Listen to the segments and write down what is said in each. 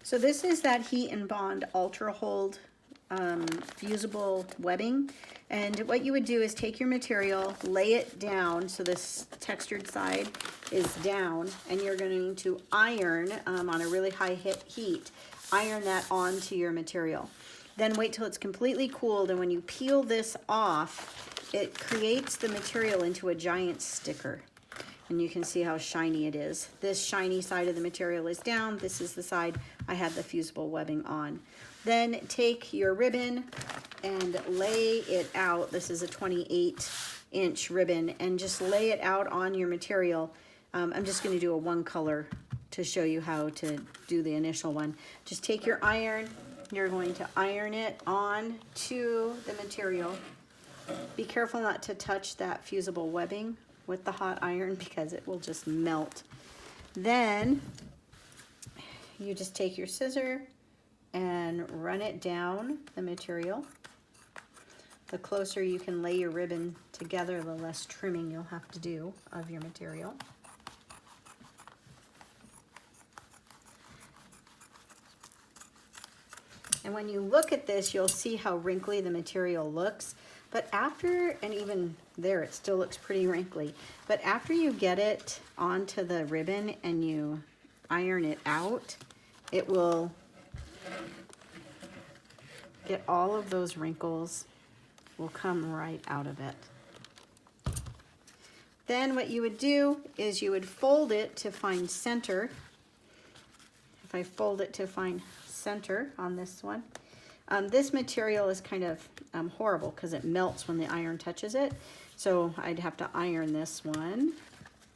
So this is that Heat and Bond Ultra Hold fusible webbing. And what you would do is take your material, lay it down so this textured side is down, and you're going to iron on a really high heat, iron that onto your material. Then wait till it's completely cooled, and when you peel this off, it creates the material into a giant sticker. And you can see how shiny it is. This shiny side of the material is down. This is the side I had the fusible webbing on. Then take your ribbon and lay it out. This is a 28-inch ribbon, and just lay it out on your material. I'm just going to do a one color to show you how to do the initial one. Just take your iron. You're going to iron it on to the material. Be careful not to touch that fusible webbing with the hot iron because it will just melt. Then you just take your scissor and run it down the material. The closer you can lay your ribbon together, the less trimming you'll have to do of your material. And when you look at this, you'll see how wrinkly the material looks. But after, and even there, it still looks pretty wrinkly. But after you get it onto the ribbon and you iron it out, it will get all of those wrinkles will come right out of it. Then what you would do is you would fold it to find center. If I fold it to find center on this one, this material is kind of horrible because it melts when the iron touches it. So I'd have to iron this one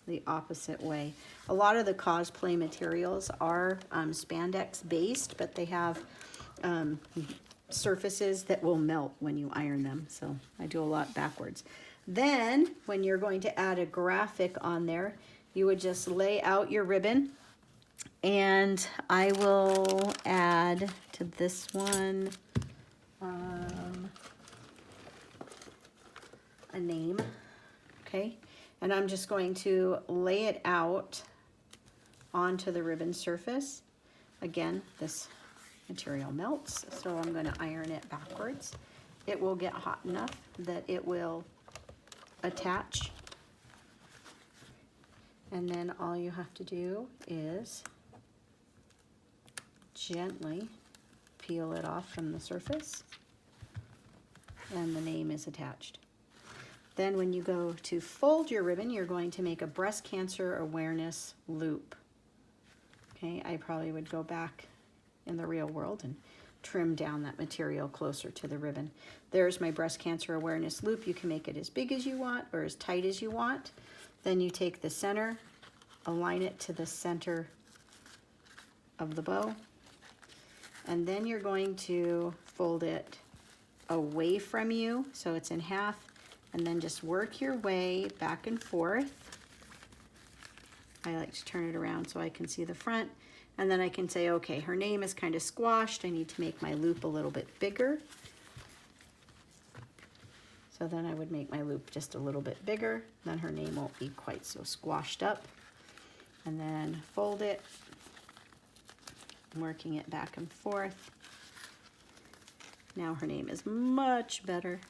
the opposite way. A lot of the cosplay materials are spandex based, but they have surfaces that will melt when you iron them. So I do a lot backwards. Then when you're going to add a graphic on there, you would just lay out your ribbon, and I will add to this one a name, okay? And I'm just going to lay it out onto the ribbon surface. Again, this material melts, so I'm going to iron it backwards. It will get hot enough that it will attach. And then all you have to do is gently peel it off from the surface, and the name is attached. Then when you go to fold your ribbon, you're going to make a breast cancer awareness loop. Okay, I probably would go back in the real world and trim down that material closer to the ribbon. There's my breast cancer awareness loop. You can make it as big as you want or as tight as you want. Then you take the center, align it to the center of the bow, and then you're going to fold it away from you so it's in half, and then just work your way back and forth. I like to turn it around so I can see the front, and then I can say, okay, her name is kind of squashed. I need to make my loop a little bit bigger. So then I would make my loop just a little bit bigger. Then her name won't be quite so squashed up. And then fold it, working it back and forth. Now her name is much better.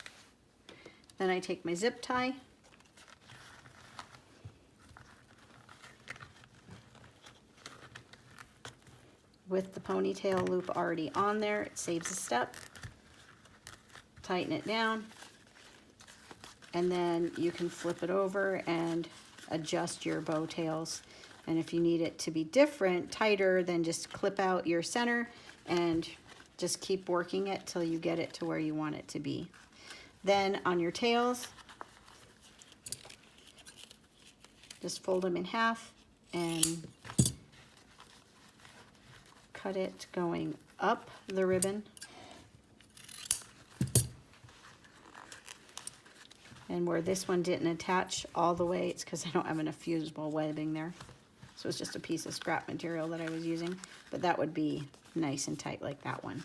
Then I take my zip tie, with the ponytail loop already on there. It saves a step. Tighten it down, and then you can flip it over and adjust your bow tails. And if you need it to be different, tighter, then just clip out your center and just keep working it till you get it to where you want it to be. Then on your tails, just fold them in half and cut it going up the ribbon. And where this one didn't attach all the way, it's because I don't have enough fusible webbing there. So it's just a piece of scrap material that I was using, but that would be nice and tight like that one.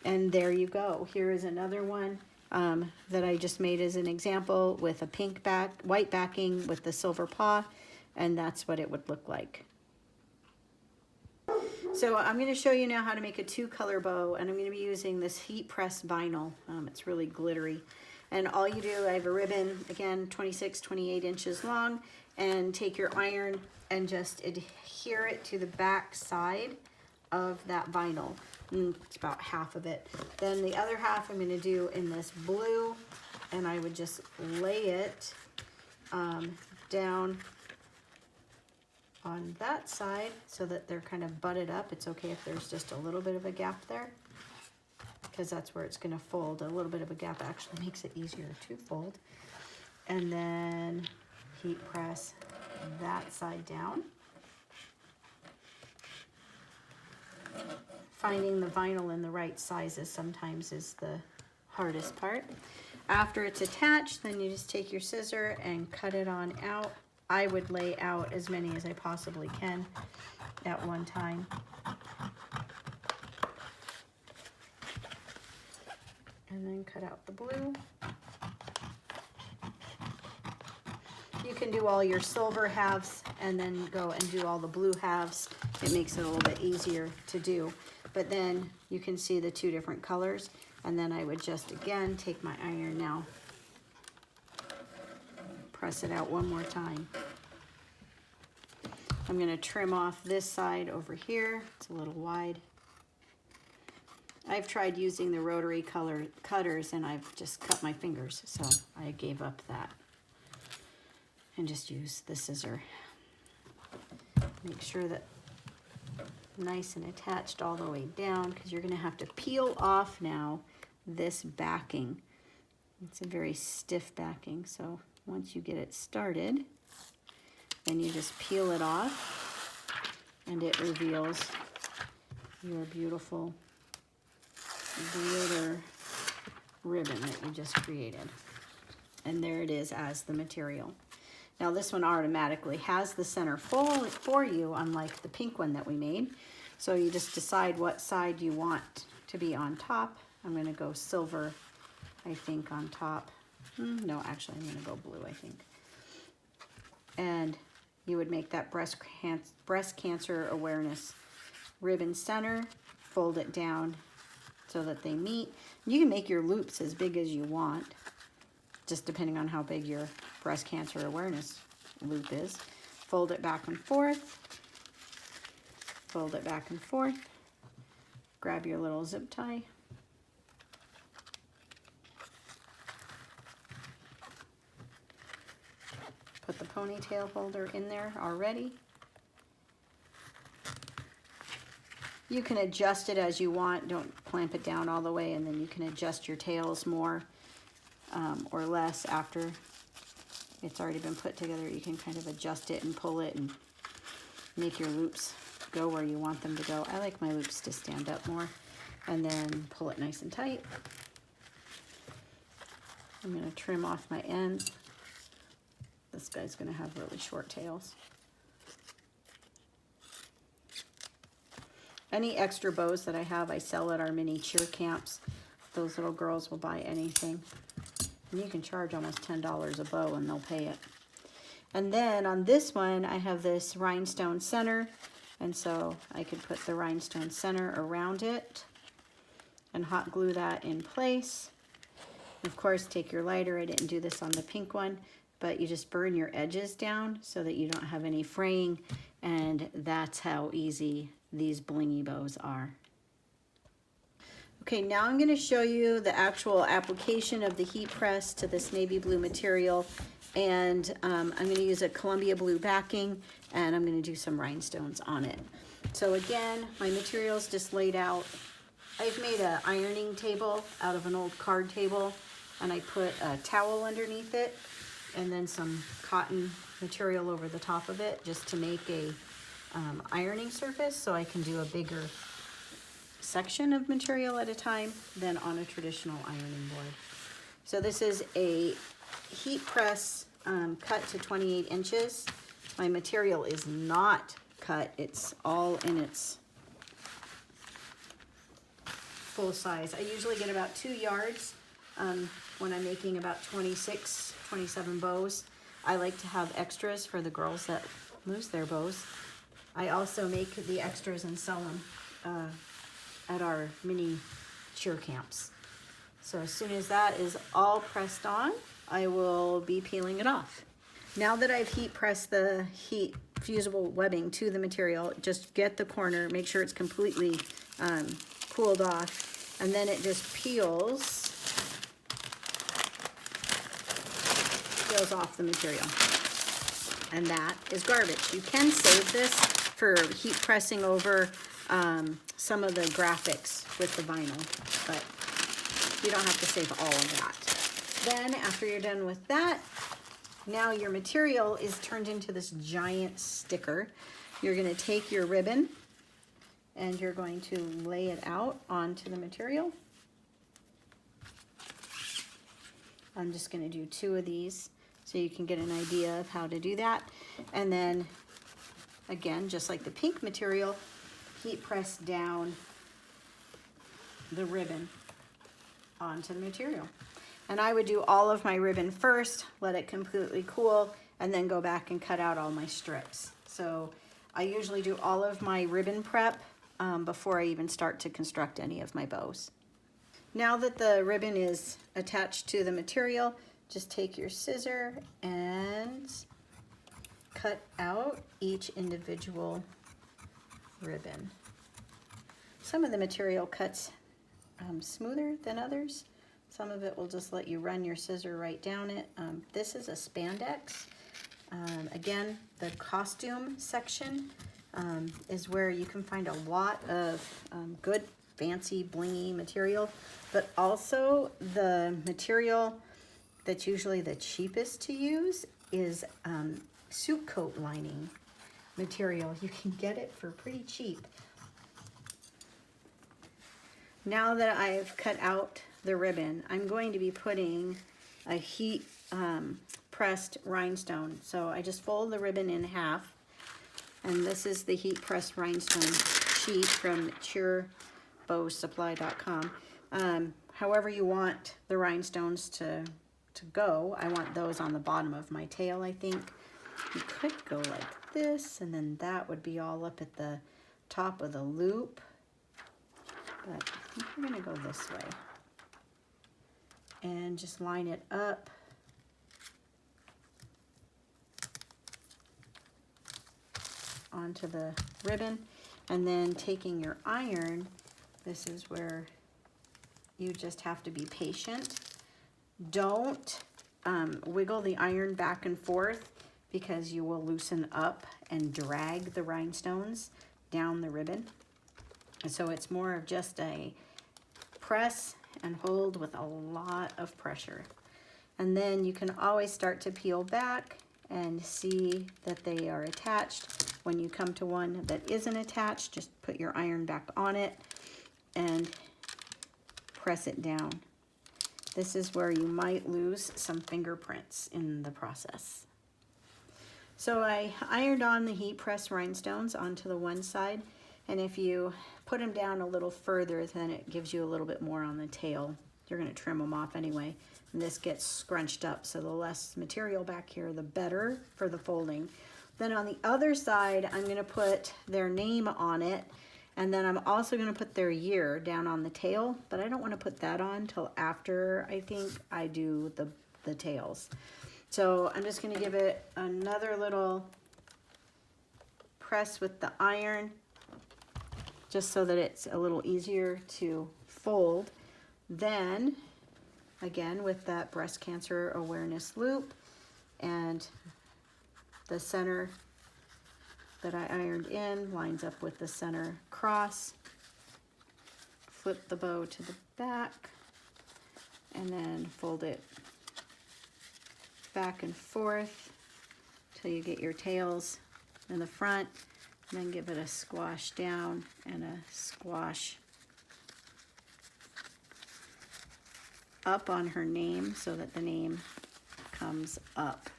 And there you go. Here is another one that I just made as an example with a pink white backing with the silver paw, and that's what it would look like. So I'm going to show you now how to make a 2-color bow, and I'm going to be using this heat press vinyl. It's really glittery. And all you do, I have a ribbon, again, 28 inches long, and take your iron and just adhere it to the back side of that vinyl. It's about half of it. Then the other half I'm going to do in this blue, and I would just lay it down on that side so that they're kind of butted up. It's okay if there's just a little bit of a gap there, because that's where it's going to fold. A little bit of a gap actually makes it easier to fold. And then heat press that side down. Finding the vinyl in the right sizes sometimes is the hardest part. After it's attached, then you just take your scissor and cut it on out. I would lay out as many as I possibly can at one time. And then cut out the blue. You can do all your silver halves and then go and do all the blue halves. It makes it a little bit easier to do. But then you can see the 2 different colors. And then I would just, again, take my iron now. Press it out one more time. I'm going to trim off this side over here. It's a little wide. I've tried using the rotary color cutters and I've just cut my fingers, so I gave up that and just use the scissor. Make sure that nice and attached all the way down, because you're going to have to peel off now this backing. It's a very stiff backing, so once you get it started, then you just peel it off and it reveals your beautiful glitter ribbon that you just created. And there it is as the material. Now this one automatically has the center full for you, unlike the pink one that we made. So you just decide what side you want to be on top. I'm going to go silver, I think, on top. No, actually I'm going to go blue, I think. And you would make that breast cancer awareness ribbon center, fold it down so that they meet. You can make your loops as big as you want, just depending on how big your breast cancer awareness loop is. Fold it back and forth, fold it back and forth, grab your little zip tie, put the ponytail holder in there already. You can adjust it as you want. Don't clamp it down all the way, and then you can adjust your tails more or less after it's already been put together. You can kind of adjust it and pull it and make your loops go where you want them to go. I like my loops to stand up more, and then pull it nice and tight. I'm going to trim off my ends. This guy's going to have really short tails. Any extra bows that I have, I sell at our mini cheer camps. Those little girls will buy anything. And you can charge almost $10 a bow and they'll pay it. And then on this one, I have this rhinestone center. And so I could put the rhinestone center around it and hot glue that in place. Of course, take your lighter. I didn't do this on the pink one, but you just burn your edges down so that you don't have any fraying. And that's how easy these blingy bows are. Okay, now I'm going to show you the actual application of the heat press to this navy blue material. And I'm going to use a Columbia blue backing, and I'm going to do some rhinestones on it. So again, my material's just laid out. I've made an ironing table out of an old card table, and I put a towel underneath it and then some cotton material over the top of it just to make a ironing surface, so I can do a bigger section of material at a time than on a traditional ironing board. So this is a heat press cut to 28 inches. My material is not cut. It's all in its full size. I usually get about 2 yards when I'm making about 26, 27 bows. I like to have extras for the girls that lose their bows. I also make the extras and sell them at our mini cheer camps. So as soon as that is all pressed on, I will be peeling it off. Now that I've heat pressed the heat fusible webbing to the material, just get the corner, make sure it's completely cooled off, and then it just peels off the material. And that is garbage. You can save this for heat pressing over some of the graphics with the vinyl, but you don't have to save all of that. Then after you're done with that, now your material is turned into this giant sticker. You're going to take your ribbon and you're going to lay it out onto the material. I'm just going to do 2 of these so you can get an idea of how to do that. And then again, just like the pink material, heat press down the ribbon onto the material. And I would do all of my ribbon first, let it completely cool, and then go back and cut out all my strips. So I usually do all of my ribbon prep before I even start to construct any of my bows. Now that the ribbon is attached to the material, just take your scissor and cut out each individual ribbon. Some of the material cuts smoother than others. Some of it will just let you run your scissor right down it. This is a spandex. Again, the costume section is where you can find a lot of good, fancy, blingy material, but also the material that's usually the cheapest to use is suit coat lining material. You can get it for pretty cheap. Now that I've cut out the ribbon, I'm going to be putting a heat pressed rhinestone. So I just fold the ribbon in half, and this is the heat pressed rhinestone sheet from cheerbowsupply.com. However you want the rhinestones to go, I want those on the bottom of my tail, I think. You could go like this, and then that would be all up at the top of the loop. But I think we're going to go this way. And just line it up. Onto the ribbon. And then taking your iron, this is where you just have to be patient. Don't wiggle the iron back and forth, because you will loosen up and drag the rhinestones down the ribbon. And so it's more of just a press and hold with a lot of pressure. And then you can always start to peel back and see that they are attached. When you come to one that isn't attached, just put your iron back on it and press it down. This is where you might lose some fingerprints in the process. So I ironed on the heat press rhinestones onto the one side, and if you put them down a little further, then it gives you a little bit more on the tail. You're going to trim them off anyway, and this gets scrunched up, so the less material back here, the better for the folding. Then on the other side, I'm going to put their name on it, and then I'm also going to put their year down on the tail, but I don't want to put that on till after I think I do the tails. So I'm just going to give it another little press with the iron, just so that it's a little easier to fold. Then, again, with that breast cancer awareness loop and the center that I ironed in lines up with the center cross, flip the bow to the back, and then fold it back and forth till you get your tails in the front, and then give it a squash down and a squash up on her name so that the name comes up.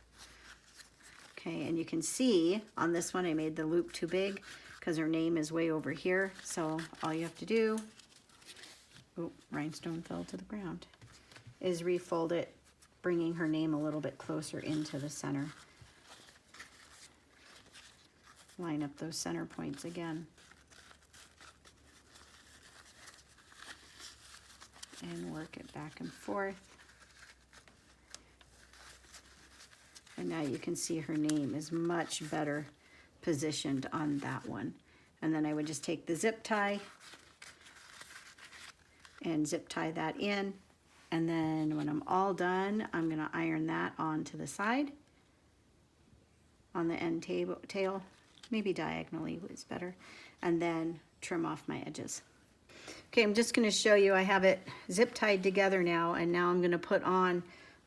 Okay, and you can see on this one I made the loop too big because her name is way over here. So all you have to do, oh, rhinestone fell to the ground, is refold it, bringing her name a little bit closer into the center. line up those center points again. And work it back and forth. And now you can see her name is much better positioned on that one. And then I would just take the zip tie and zip tie that in. And then when I'm all done, I'm gonna iron that onto the side on the end tail. Maybe diagonally is better. And then trim off my edges. Okay, I'm just gonna show you, I have it zip tied together now, and now I'm gonna put on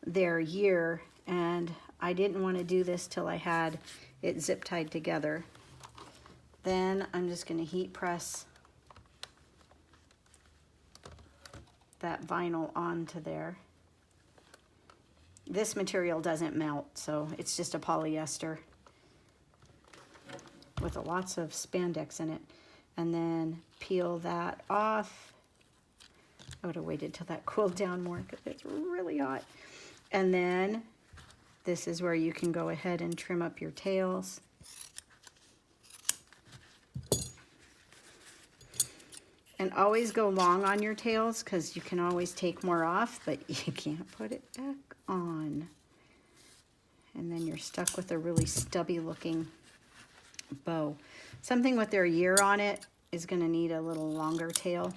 their year, and I didn't wanna do this till I had it zip tied together. Then I'm just gonna heat press that vinyl onto there. This material doesn't melt, so it's just a polyester with lots of spandex in it. And then peel that off. I would have waited till that cooled down more because it's really hot. And then this is where you can go ahead and trim up your tails. And always go long on your tails because you can always take more off, but you can't put it back on. And then you're stuck with a really stubby looking bow. Something with their year on it is going to need a little longer tail.